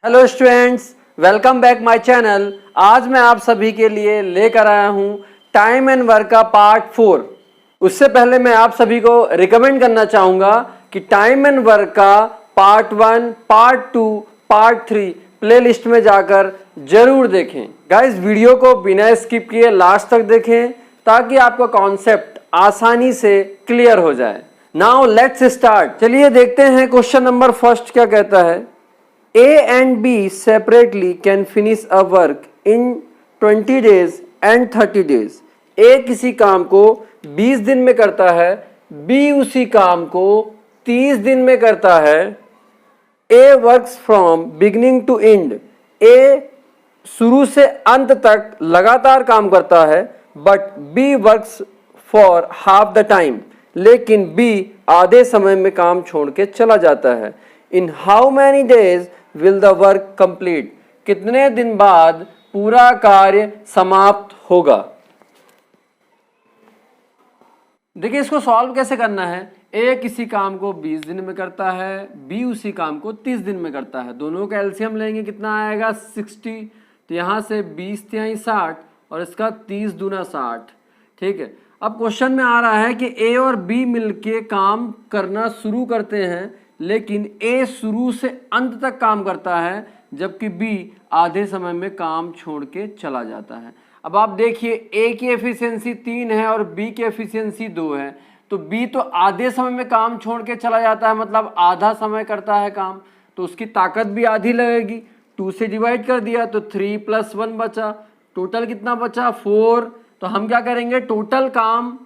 Hello students, welcome back my channel. आज मैं आप सभी के लिए लेकर आया हूं टाइम एंड वर्क का पार्ट 4। उससे पहले मैं आप सभी को रिकमेंड करना चाहूंगा कि टाइम एंड वर्क का पार्ट 1, पार्ट 2, पार्ट 3 प्लेलिस्ट में जाकर जरूर देखें। गाइस, वीडियो को बिना स्किप किए लास्ट तक देखें ताकि आपका कॉन्सेप्ट आसानी से क्लियर हो जाए। Now let's start. चलिए देखते हैं क्वेश्चन नंबर फर्स्ट क्या कहता है। A and B separately can finish a work in 20 days and 30 days. A किसी काम को 20 दिन में करता है, B उसी काम को 30 दिन में करता है। A works from beginning to end. A शुरू से अंत तक लगातार काम करता है, but B works for half the time. लेकिन B आधे समय में काम छोड़ के चला जाता है। In how many days will the work complete? कितने दिन बाद पूरा कार्य समाप्त होगा? देखिए, इसको सॉल्व कैसे करना है। ए किसी काम को 20 दिन में करता है, बी उसी काम को 30 दिन में करता है। दोनों का एलसीएम लेंगे, कितना आएगा 60। तो यहां से 20 तिहाई 60 और इसका 30 दूना 60। ठीक है, अब क्वेश्चन में आ रहा है कि ए और बी मिलके काम करना शुरू करते हैं, लेकिन ए शुरू से अंत तक काम करता है जबकि बी आधे समय में काम छोड़ के चला जाता है। अब आप देखिए, ए की एफिशिएंसी 3 है और बी की एफिशिएंसी 2 है। तो बी तो आधे समय में काम छोड़ के चला जाता है, मतलब आधा समय करता है काम, तो उसकी ताकत भी आधी लगेगी। 2 से डिवाइड कर दिया तो 3 + 1 बचा। टोटल कितना बचा 4। तो हम क्या करेंगे, टोटल काम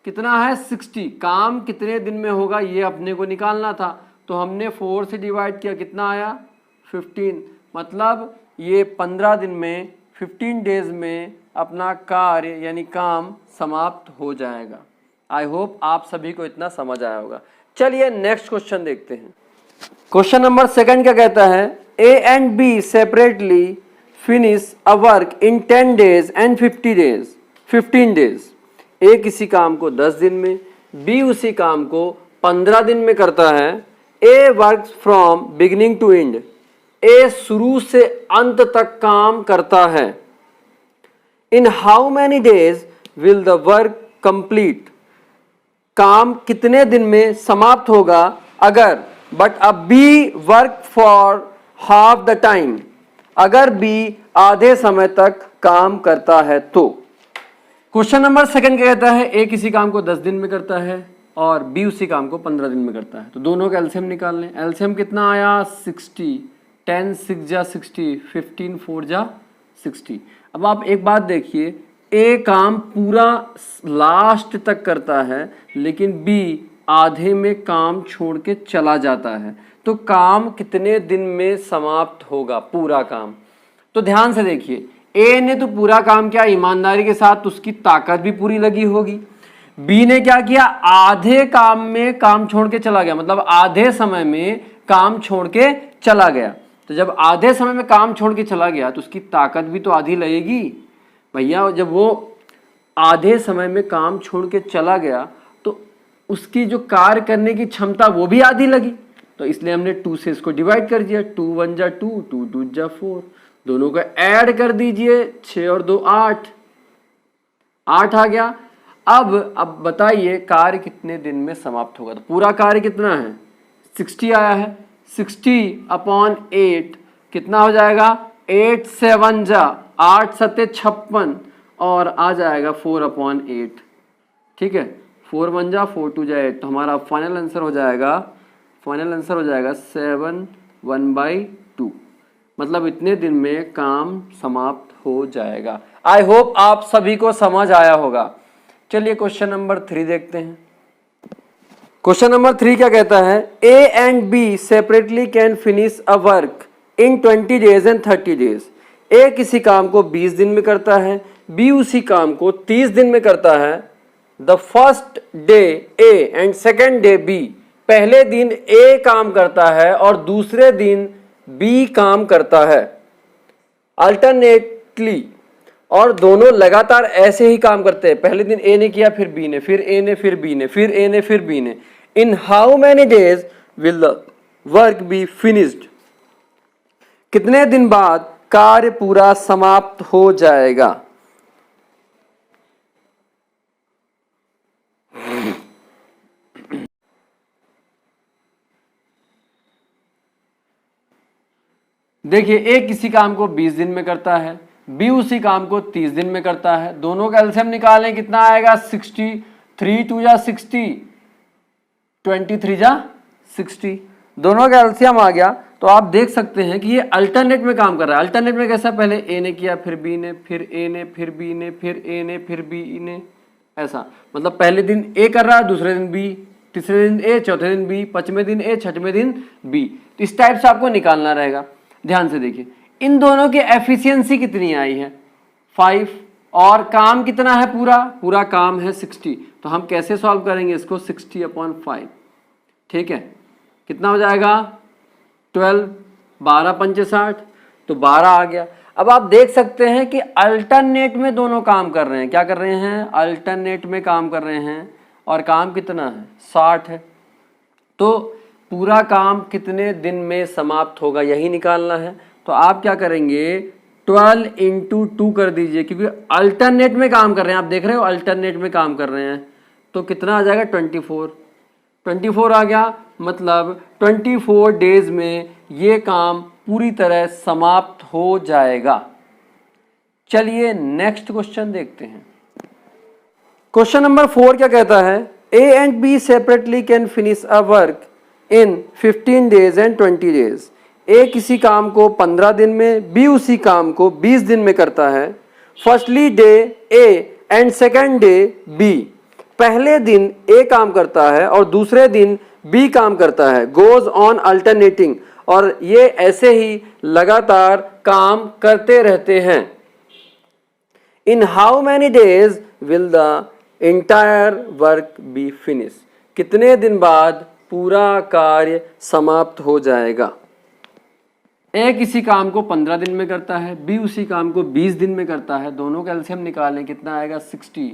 कितना है 60। काम कितने दिन में होगा ये अपने को निकालना था, तो हमने 4 से डिवाइड किया, कितना आया 15। मतलब ये 15 दिन में 15 डेज में अपना कार्य यानी काम समाप्त हो जाएगा। आई होप आप सभी को इतना समझ आया होगा। चलिए नेक्स्ट क्वेश्चन देखते हैं। क्वेश्चन नंबर सेकंड क्या कहता है। A and B separately finish a work in 10 days and 15 days. ए किसी काम को 10 दिन में, बी उसी काम को 15 दिन में करता है। A works from beginning to end. A शुरू से अंत तक काम करता है। In how many days will the work complete? काम कितने दिन में समाप्त होगा अगर, बट अब B work for half the time, अगर बी आधे समय तक काम करता है तो। क्वेश्चन नंबर सेकंड कहता है ए किसी काम को 10 दिन में करता है और बी उसी काम को 15 दिन में करता है। तो दोनों का एलसीएम निकाल लें। एलसीएम कितना आया 60। 10 6 जा 60, 15 4 जा 60। अब आप एक बात देखिए, ए काम पूरा लास्ट तक करता है लेकिन बी आधे में काम छोड़ के चला जाता है। तो काम कितने दिन में समाप्त होगा पूरा काम? तो ध्यान से देखिए, ए ने तो पूरा काम किया ईमानदारी के साथ, उसकी ताकत भी पूरी लगी होगी। बी ने क्या किया, आधे काम में काम छोड़ के चला गया, मतलब आधे समय में काम छोड़ के चला गया। तो जब आधे समय में काम छोड़ के चला गया तो उसकी ताकत भी तो आधी लगेगी भैया। जब वो आधे समय में काम छोड़ के चला गया तो उसकी जो कार्य करने की क्षमता वो भी आधी लगी। तो इसलिए हमने 2 से इसको डिवाइड कर दिया। 2 1 जा 2, 2 2 जा 4। दोनों को ऐड कर दीजिए, 6 और 2 8 आ गया। अब बताइए कार्य कितने दिन में समाप्त होगा? तो पूरा कार्य कितना है 60 आया है। 60/8 कितना हो जाएगा 8 7 जा 8 7 56 और आ जाएगा 4/8। ठीक है, 4 1 जा 4 2 जा 8। तो हमारा फाइनल आंसर हो जाएगा 7 1/2। मतलब इतने दिन में काम समाप्त हो जाएगा। आई होप आप सभी को समझ आया होगा। चलिए क्वेश्चन नंबर 3 देखते हैं। क्वेश्चन नंबर 3 क्या कहता है। A and B separately can finish a work in 20 days and 30 days. ए किसी काम को 20 दिन में करता है, बी उसी काम को 30 दिन में करता है। The first day A and second day B. पहले दिन ए काम करता है और दूसरे दिन बी काम करता है अल्टरनेटली, और दोनों लगातार ऐसे ही काम करते हैं। पहले दिन ए ने किया, फिर बी ने, फिर ए ने, फिर बी ने, फिर ए ने, फिर बी ने। इन how many days will the work be finished? कितने दिन बाद कार्य पूरा समाप्त हो जाएगा। देखिए ए किसी काम को 20 दिन में करता है, बी उसी काम को 30 दिन में करता है। दोनों का एलसीएम निकालें, कितना आएगा 60, 3 2 जा 60, 23 जा 60, दोनों का एलसीएम आ गया। तो आप देख सकते हैं कि ये अल्टरनेट में काम कर रहा है। अल्टरनेट में कैसा, पहले ए ने किया, फिर बी ने, फिर ए ने, फिर बी ने, फिर ए ने, फिर बी ने, ऐसा। मतलब पहले दिन ए कर रहा है, दूसरे दिन बी, तीसरे दिन ए, चौथे दिन बी, पांचवें दिन ए, छठवें दिन बी। तो इस टाइप से आपको निकालना रहेगा। ध्यान से देखिए, इन दोनों की एफिशिएंसी कितनी आई है 5, और काम कितना है, पूरा काम है 60। तो हम कैसे सॉल्व करेंगे इसको, 60/5, ठीक है। कितना हो जाएगा 12, 12 पंचे 60, तो 12 आ गया। अब आप देख सकते हैं कि अल्टरनेट में दोनों काम कर रहे हैं। क्या कर रहे हैं, अल्टरनेट में काम कर रहे हैं, और काम कितना है 60 है। तो पूरा काम कितने दिन में समाप्त होगा, यही निकालना है। तो आप क्या करेंगे, 12 × 2 कर दीजिए, क्योंकि अल्टरनेट में काम कर रहे हैं। आप देख रहे हो अल्टरनेट में काम कर रहे हैं, तो कितना आ जाएगा 24 आ गया। मतलब 24 डेज में ये काम पूरी तरह समाप्त हो जाएगा। चलिए नेक्स्ट क्वेश्चन देखते हैं। क्वेश्चन नंबर 4 क्या कहता है, A and B separately can finish a work in 15 days and 20 days। ए किसी काम को 15 दिन में, बी उसी काम को 20 दिन में करता है। Firstly day A and second day B. पहले दिन ए काम करता है और दूसरे दिन बी काम करता है। गोज ऑन अल्टरनेटिंग, और ये ऐसे ही लगातार काम करते रहते हैं। In how many days will the entire work be finish. कितने दिन बाद पूरा कार्य समाप्त हो जाएगा। ए किसी काम को 15 दिन में करता है, बी उसी काम को 20 दिन में करता है। दोनों का एलसीएम निकालें, कितना आएगा 60,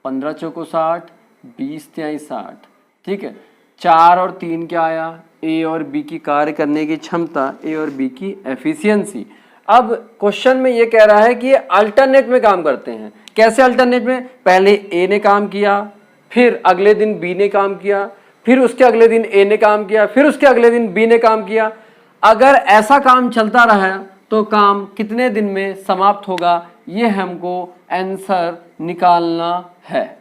15 चौको 60, 20 तिहाई 60, ठीक है। 4 और 3 क्या आया, ए और बी की कार्य करने की क्षमता, ए और बी की एफिशिएंसी। अब क्वेश्चन में ये कह रहा है कि ये अल्टरनेट में काम करते हैं। कैसे अल्टरनेट में, पहले ए ने काम किया, फिर अगले दिन बी ने काम किया, फिर उसके अगले दिन ए ने काम किया, फिर उसके अगले दिन बी ने काम किया। अगर ऐसा काम चलता रहा तो काम कितने दिन में समाप्त होगा, ये हमको आंसर निकालना है।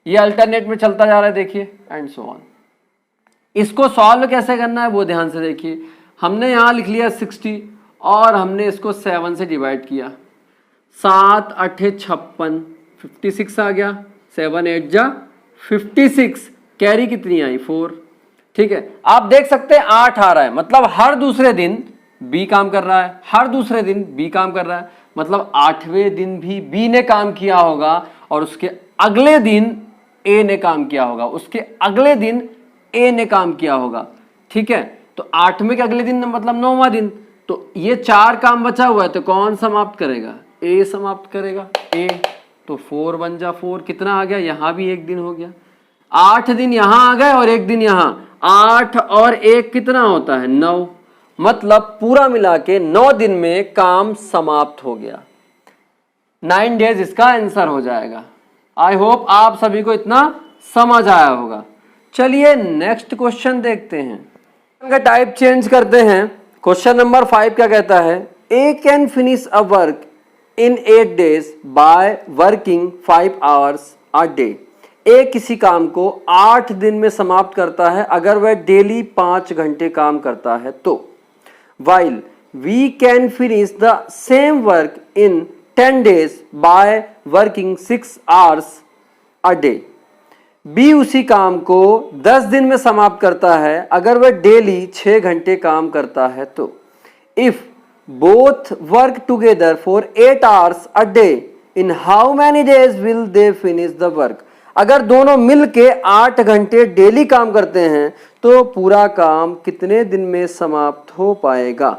ये अल्टरनेट में चलता जा रहा है, देखिए, एंड सो ऑन। इसको सॉल्व कैसे करना है वो ध्यान से देखिए। हमने यहाँ लिख लिया 60 और हमने इसको 7 से डिवाइड किया। 7 8 56, 56 आ गया। 7 8 जा 56, कैरी कितनी आई 4, ठीक है। आप देख सकते हैं 8 आ रहा है, मतलब हर दूसरे दिन बी काम कर रहा है, हर दूसरे दिन बी काम कर रहा है। मतलब 8वें दिन भी बी ने काम किया होगा और उसके अगले दिन ए ने काम किया होगा, उसके अगले दिन ए ने काम किया होगा, ठीक है। तो 8वें के अगले दिन मतलब 9वां दिन। तो ये 4 काम बचा हुआ है, तो कौन समाप्त करेगा, ए समाप्त करेगा, ए। तो 4 1 जा 4, कितना आ गया, यहां भी 1 दिन हो गया। 8 दिन यहां आ गए और 1 दिन यहां। 8 और 1 कितना होता है 9, मतलब पूरा मिला के 9 दिन में काम समाप्त हो गया। 9 डेज इसका आंसर हो जाएगा। आई होप आप सभी को इतना समझ आया होगा। चलिए नेक्स्ट क्वेश्चन देखते हैं। का टाइप चेंज करते हैं। क्वेश्चन नंबर 5 क्या कहता है, A can finish a work in 8 days by working 5 hours a day. A किसी काम को 8 दिन में समाप्त करता है अगर वह डेली 5 घंटे काम करता है तो। While we can finish the same work in 10 days by working 6 hours a day. B उसी काम को 10 दिन में समाप्त करता है अगर वह डेली 6 घंटे काम करता है तो। If both work together for 8 hours a day in how many days will they finish the work. अगर दोनों मिलके 8 घंटे डेली काम करते हैं तो पूरा काम कितने दिन में समाप्त हो पाएगा।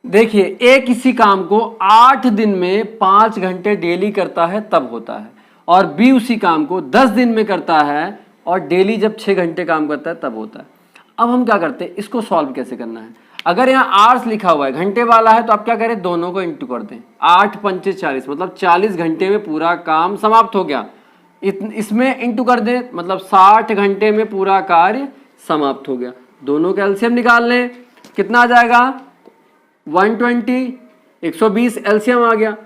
देखिए ए किसी काम को 8 दिन में 5 घंटे डेली करता है तब होता है, और बी उसी काम को 10 दिन में करता है और डेली जब 6 घंटे काम करता है तब होता है। अब हम क्या करते हैं, इसको सॉल्व कैसे करना है। अगर यहाँ आवर्स लिखा हुआ है, घंटे वाला है, तो आप क्या करें, दोनों को इंटू कर दें। 8 पंचे 40, मतलब 40 घंटे में पूरा काम समाप्त हो गया। इसमें इंटू कर दें, मतलब 60 घंटे में पूरा कार्य समाप्त हो गया। दोनों का एलसीएम निकाल लें, कितना आ जाएगा 120, 120 एलसीएम आ गया।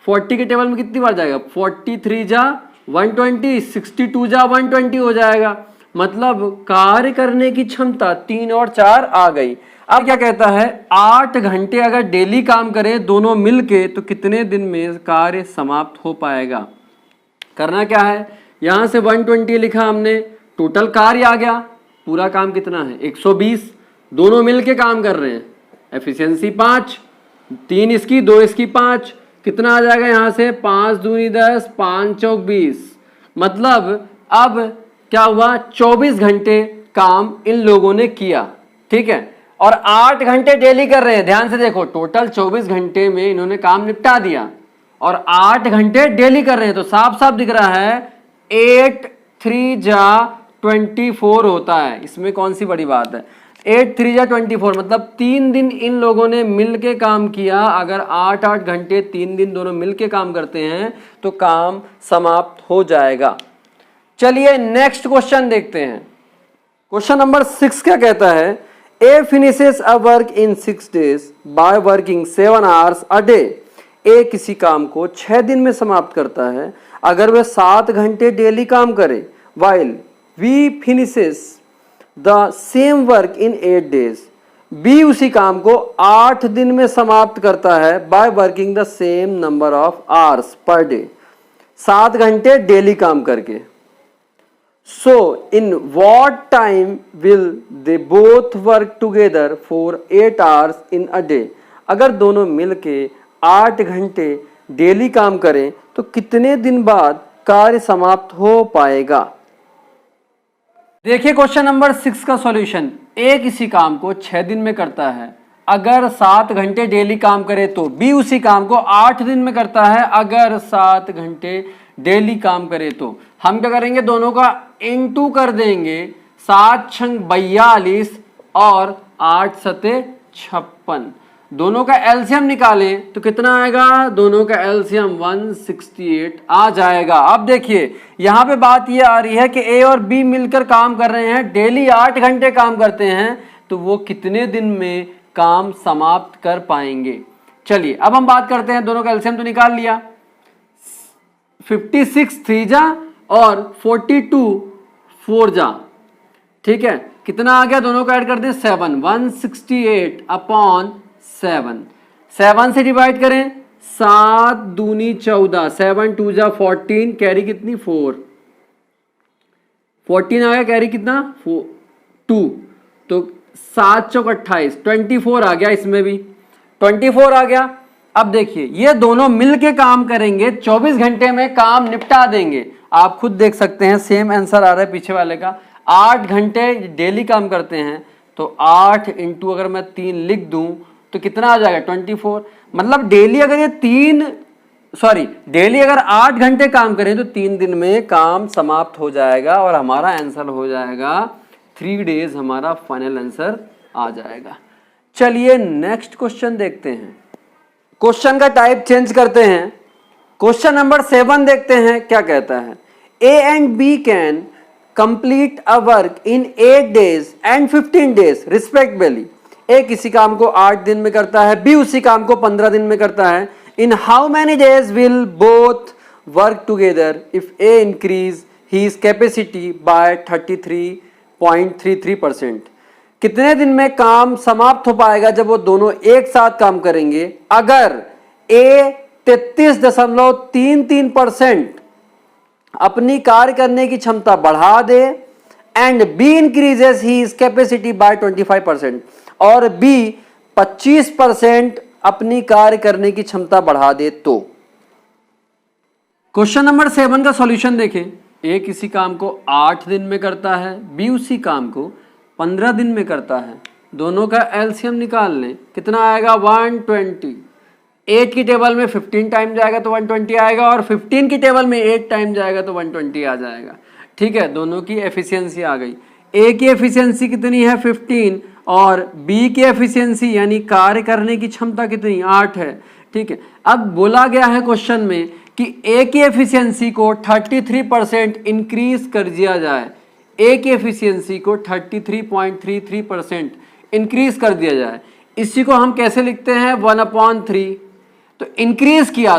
40 के टेबल में कितनी बार जाएगा, 43 जा 120, 62 जा 120 हो जाएगा। मतलब कार्य करने की क्षमता 3 और 4 आ गई। अब क्या कहता है, 8 घंटे अगर डेली काम करें दोनों मिलके तो कितने दिन में कार्य समाप्त हो पाएगा। करना क्या है, यहां से 120 लिखा हमने, टोटल कार्य आ गया, पूरा काम कितना है 120, दोनों मिलके काम कर रहे हैं, एफिशिएंसी 5, 3 इसकी 2 इसकी 5, कितना आ जाएगा यहां से 5 दूनी 10, 5 चौक 20। मतलब अब क्या हुआ, 24 घंटे काम इन लोगों ने किया, ठीक है, और 8 घंटे डेली कर रहे हैं। ध्यान से देखो, टोटल 24 घंटे में इन्होंने काम निपटा दिया और 8 घंटे डेली कर रहे हैं, तो साफ साफ दिख रहा है 8 3 जा 24 होता है। इसमें कौन सी बड़ी बात है, 8 3 जा 24, मतलब 3 दिन इन लोगों ने मिलके काम किया। अगर 8-8 घंटे 3 दिन दोनों मिलके काम करते हैं तो काम समाप्त हो जाएगा। चलिए नेक्स्ट क्वेश्चन देखते हैं। क्वेश्चन नंबर 6 क्या कहता है, A finishes a work in 6 days by working 7 hours a day। A किसी काम को 6 दिन में समाप्त करता है अगर वह 7 घंटे डेली काम करे। While we finishes the same work in 8 days। B उसी काम को 8 दिन में समाप्त करता है by working the same number of hours per day, 7 घंटे डेली काम करके। So in what time will they both work together for 8 hours in a day? अगर दोनों मिलके 8 घंटे डेली काम करें तो कितने दिन बाद कार्य समाप्त हो पाएगा। देखिए क्वेश्चन नंबर 6 का सॉल्यूशन। ए किसी काम को 6 दिन में करता है अगर 7 घंटे डेली काम करे तो। बी उसी काम को 8 दिन में करता है अगर 7 घंटे डेली काम करे तो। हम क्या करेंगे, दोनों का इंटू कर देंगे, 7 छंग 42 और 8 सते 56। दोनों का एलसीएम निकालें तो कितना आएगा, दोनों का एलसीएम 168 आ जाएगा। अब देखिए यहां पे बात ये आ रही है कि ए और बी मिलकर काम कर रहे हैं, डेली 8 घंटे काम करते हैं, तो वो कितने दिन में काम समाप्त कर पाएंगे। चलिए अब हम बात करते हैं, दोनों का एलसीएम तो निकाल लिया, 56 3 जा और 42 4 जा, ठीक है, कितना आ गया, दोनों को ऐड कर दें 7, 168 अपॉन 7, 7 से डिवाइड करें, 7 दूनी 14, 7 2 जा 14, कैरी कितनी 4, 14 आ गया, कैरी कितना 2, तो 7 चौक 28, 24 आ गया, इसमें भी 24 आ गया। अब देखिए ये दोनों मिलके काम करेंगे, 24 घंटे में काम निपटा देंगे। आप खुद देख सकते हैं सेम आंसर आ रहा है पीछे वाले का। 8 घंटे डेली काम करते हैं तो 8 इंटू अगर मैं 3 लिख दूं तो कितना आ जाएगा 24। मतलब डेली अगर ये डेली अगर 8 घंटे काम करें तो 3 दिन में काम समाप्त हो जाएगा और हमारा आंसर हो जाएगा 3 days, हमारा फाइनल आंसर आ जाएगा। चलिए नेक्स्ट क्वेश्चन देखते हैं। क्वेश्चन का टाइप चेंज करते हैं। क्वेश्चन नंबर 7 देखते हैं क्या कहता है। A and B can complete a work in 8 days and 15 days respectively. A किसी काम को 8 दिन में करता है, बी उसी काम को 15 दिन में करता है। In how many days will both work together if A increase his capacity by 33.33%। कितने दिन में काम समाप्त हो पाएगा जब वो दोनों एक साथ काम करेंगे अगर ए 33.33% अपनी कार्य करने की क्षमता बढ़ा दे and B increases his capacity by 25% और बी 25% अपनी कार्य करने की क्षमता बढ़ा दे तो। क्वेश्चन नंबर 7 का सॉल्यूशन देखें। ए किसी काम को 8 दिन में करता है, बी उसी काम को 15 दिन में करता है। दोनों का एलसीएम निकाल लें, कितना आएगा 120। 8 की टेबल में 15 टाइम जाएगा तो 120 आएगा और 15 की टेबल में 8 टाइम जाएगा तो 120 आ जाएगा। ठीक है, दोनों की एफिशिएंसी आ गई। ए की एफिशिएंसी कितनी है 15 और बी की एफिशिएंसी यानी कार्य करने की क्षमता कितनी 8 है। ठीक है, अब बोला गया है क्वेश्चन में कि ए की एफिशिएंसी को 33% इंक्रीज कर दिया जाए, ए की एफिशिएंसी को 33.33% इंक्रीज कर दिया जाए। इसी को हम कैसे लिखते हैं 1/3। तो इंक्रीज किया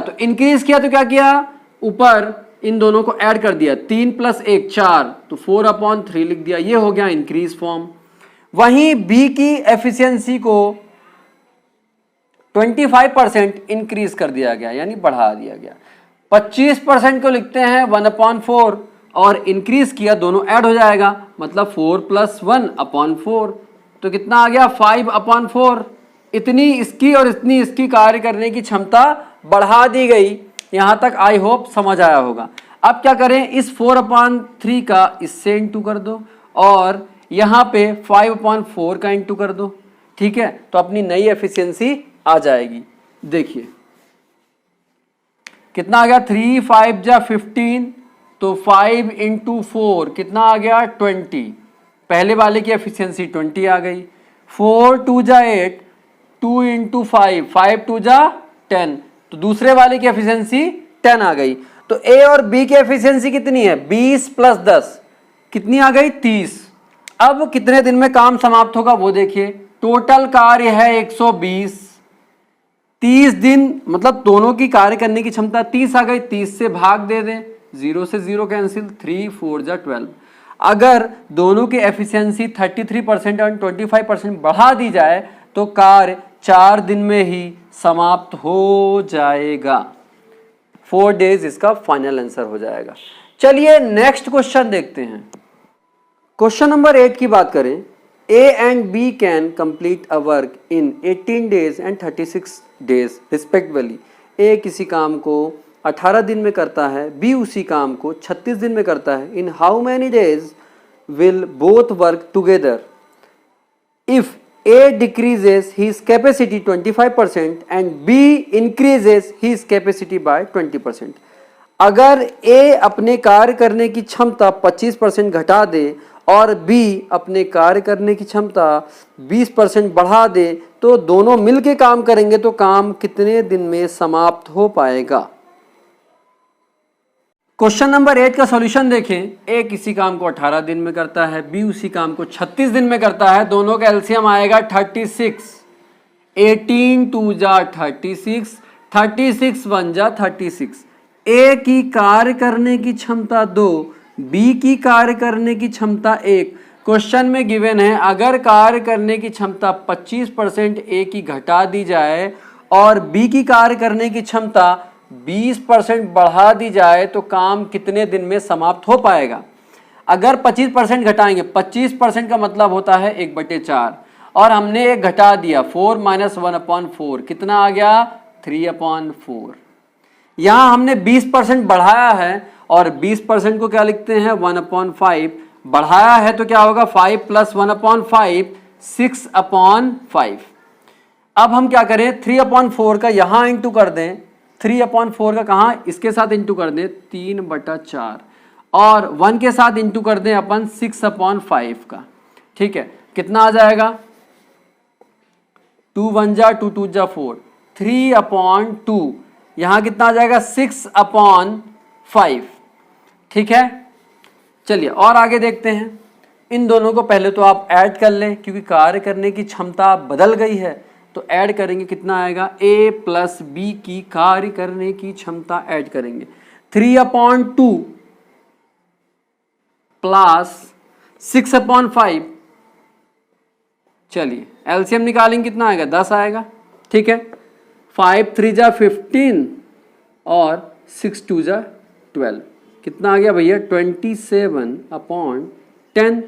तो क्या किया, ऊपर इन दोनों को ऐड कर दिया, 3 + 1 4, तो 4/3 लिख दिया, ये हो गया इंक्रीज फॉर्म। वहीं बी की एफिशिएंसी को 25% इंक्रीज कर दिया गया यानी बढ़ा दिया गया। 25% को लिखते हैं 1/4 और इंक्रीज किया, दोनों ऐड हो जाएगा, मतलब 4 + 1/4, तो कितना आ गया 5/4। इतनी इसकी और इतनी इसकी कार्य करने की क्षमता बढ़ा दी गई। यहां तक आई होप समझ आया होगा। अब क्या करें, इस 4/3 का इससे इंटू कर दो और यहां पे 5/4 का इंटू कर दो। ठीक है, तो अपनी नई एफिशिएंसी आ जाएगी। देखिए कितना आ गया, 3 5 जा 15, तो 5 × 4 कितना आ गया 20। पहले वाले की एफिशिएंसी 20 आ गई। 4 2 जा 8, 2 × 5, 5 2 जा 10, तो दूसरे वाले की एफिशिएंसी 10 आ गई। तो ए और बी की एफिशिएंसी कितनी है 20 + 10 कितनी आ गई 30। अब कितने दिन में काम समाप्त होगा वो देखिए, टोटल कार्य है 120, 30 दिन मतलब दोनों की कार्य करने की क्षमता 30 आ गई, 30 से भाग दे दें, 0 से 0 कैंसिल, 3 4 जा 12। अगर दोनों की एफिशिएंसी 33% और 25% बढ़ा दी जाए तो कार्य 4 दिन में ही समाप्त हो जाएगा। 4 days इसका फाइनल आंसर हो जाएगा। चलिए नेक्स्ट क्वेश्चन देखते हैं। क्वेश्चन नंबर 8 की बात करें, A and B can complete a work in 18 days and 36 days respectively। A किसी काम को 18 दिन में करता है, B उसी काम को 36 दिन में करता है। In how many days will both work together? If A decreases his capacity 25% and B increases his capacity by 20%। अगर A अपने कार्य करने की क्षमता 25% घटा दे और B अपने कार्य करने की क्षमता 20% बढ़ा दे तो दोनों मिलके काम करेंगे तो काम कितने दिन में समाप्त हो पाएगा। क्वेश्चन नंबर 8 का सॉल्यूशन देखें। A किसी काम को 18 दिन में करता है, B उसी काम को 36 दिन में करता है। दोनों का एलसीएम आएगा 36, 18 2 जा 36, 36 1 जा 36। A की कार्य करने की क्षमता 2, B की कार्य करने की क्षमता 1। क्वेश्चन में गिवन है अगर कार्य करने की क्षमता 25% A की घटा दी जाए और B की कार्य करने की क्षमता 20% बढ़ा दी जाए तो काम कितने दिन में समाप्त हो पाएगा। अगर 25% घटाएंगे, 25% का मतलब होता है 1/4 और हमने एक घटा दिया 4 - 1/4 कितना आ गया 3/4। यहां हमने 20% बढ़ाया है और 20% को क्या लिखते हैं 1/5। बढ़ाया है तो क्या होगा 5 + 1/5 6/5। अब हम क्या करें 3/4 का यहां इंटू कर दें, 3/4 का कहां इसके साथ इंटू कर दें 3/4 और 1 के साथ इंटू कर दें अपन 6/5 का। ठीक है, कितना आ जाएगा 2 1 जा 2 2 जा 4, 3/2 यहां कितना आ जाएगा 6/5। ठीक है, चलिए और आगे देखते हैं। इन दोनों को पहले तो आप ऐड कर लें क्योंकि कार्य करने की क्षमता बदल गई है, तो ऐड करेंगे कितना आएगा A + B की कार्य करने की क्षमता ऐड करेंगे 3/2 + 6/5। चलिए एलसीएम निकालेंगे कितना आएगा 10 आएगा। ठीक है, 5 3 जा 15 और 6 2 जा 12 कितना आ गया भैया 27/10।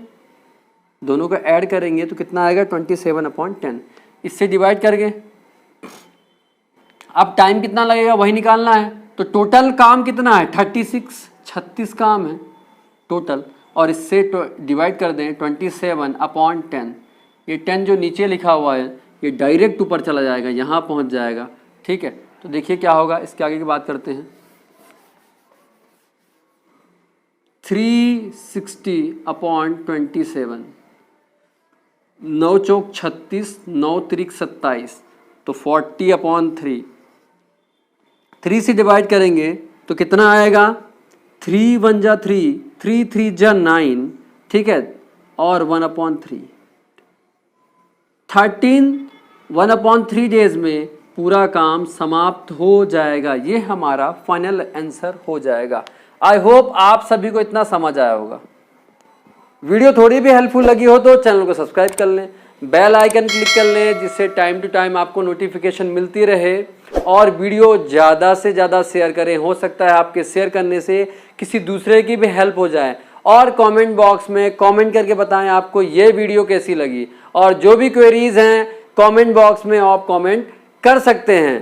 दोनों को ऐड करेंगे तो कितना आएगा 27/10। इससे डिवाइड करके अब टाइम कितना लगेगा वही निकालना है। तो टोटल काम कितना है 36 काम है टोटल और इससे डिवाइड कर दें 27/10। ये 10 जो नीचे लिखा हुआ है ये डायरेक्ट ऊपर चला जाएगा, यहाँ पहुँच जाएगा। ठीक है, तो देखिए क्या होगा, इसके आगे की बात करते हैं। 360/27 9 चौक 36, 9 त्रिक 27, तो 40/3, 3 से डिवाइड करेंगे तो कितना आएगा, 3 1 जा 3, 3 3 जा 9, ठीक है, और 1/3, 13 1/3 डेज में पूरा काम समाप्त हो जाएगा। ये हमारा फाइनल आंसर हो जाएगा। आई होप आप सभी को इतना समझ आया होगा। वीडियो थोड़ी भी हेल्पफुल लगी हो तो चैनल को सब्सक्राइब कर लें, बेल आइकन क्लिक कर लें, जिससे टाइम टू टाइम आपको नोटिफिकेशन मिलती रहे, और वीडियो ज़्यादा से ज़्यादा शेयर करें। हो सकता है आपके शेयर करने से किसी दूसरे की भी हेल्प हो जाए। और कमेंट बॉक्स में कमेंट करके बताएं आपको ये वीडियो कैसी लगी, और जो भी क्वेरीज हैं कमेंट बॉक्स में आप कमेंट कर सकते हैं।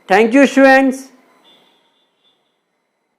Thank you students.